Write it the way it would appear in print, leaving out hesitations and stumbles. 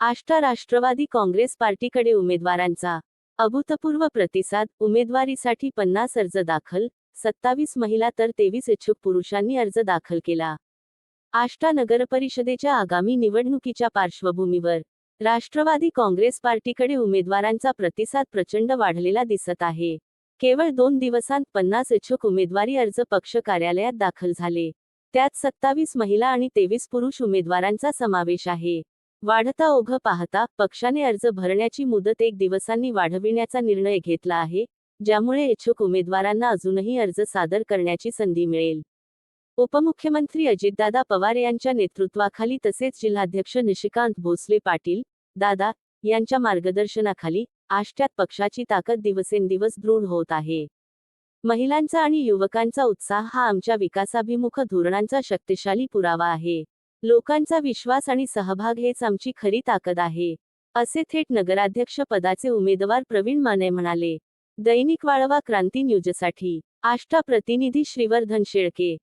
आष्टा राष्ट्रवादी काँग्रेस पार्टीकडे उमेदवारांचा अभूतपूर्व प्रतिसाद. उमेदवारीसाठी 50 अर्ज दाखल, 27 महिला तर 23 इच्छुक पुरुषांनी अर्ज दाखल केला. आष्टा नगरपरिषदेच्या आगामी निवडणुकीच्या पार्श्वभूमीवर राष्ट्रवादी काँग्रेस पार्टीकडे उमेदवारांचा प्रतिसाद प्रचंड वाढलेला दिसत आहे. केवळ 2 दिवसांत 50 इच्छुक उमेदवारी अर्ज पक्ष कार्यालयात दाखल झाले. त्यात 27 महिला आणि 23 पुरुष उमेदवारांचा समावेश आहे. वाढता ओघ पाहता पक्षाने अर्ज भरण्याची मुदत 1 दिवसांनी वाढविण्याचा निर्णय घेतला आहे, ज्यामुळे इच्छुक उमेदवारांना अजूनही अर्ज सादर करण्याची संधी मिळेल. उपमुख्यमंत्री अजितदादा पवार यांच्या नेतृत्वाखाली तसेच जिल्हाध्यक्ष निशिकांत भोसले पाटील दादा यांच्या मार्गदर्शनाखाली आष्ट्यात पक्षाची ताकद दिवसेंदिवस दृढ होत आहे. महिलांचा आणि युवकांचा उत्साह हा आमच्या विकासाभिमुख धोरणांचा शक्तिशाली पुरावा आहे. लोकांचा विश्वास आणि सहभाग हेच आमची खरी ताकद आहे, असे थेट नगराध्यक्ष पदाचे उमेदवार प्रवीण माने म्हणाले. दैनिक वाळवा क्रांती न्यूजसाठी आष्टा प्रतिनिधी श्रीवर्धन शेळके.